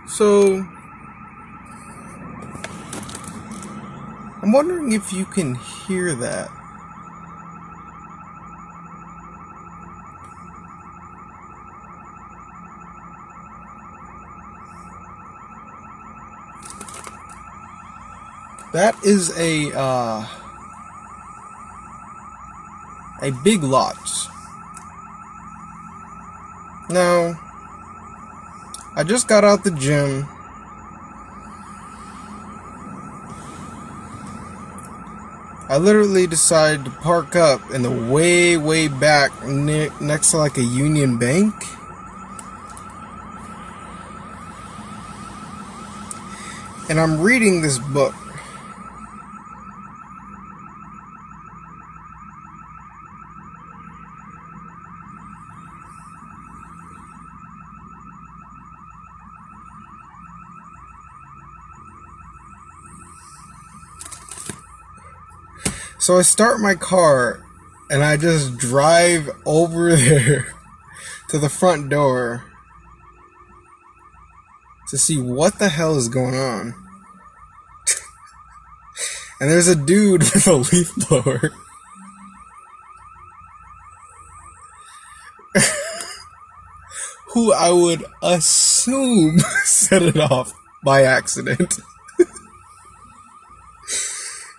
So, I'm wondering if you can hear that. That is a big lot. Now, I just got out the gym. I literally decided to park up in the way back next to like a Union Bank. And I'm reading this book. So I start my car and I just drive over there to the front door to see what the hell is going on. And there's a dude with a leaf blower. Who I would assume set it off by accident.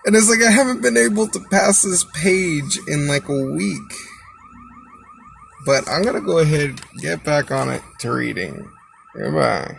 And it's like I haven't been able to pass this page in like a week. But I'm gonna go ahead and get back on it to reading. Goodbye.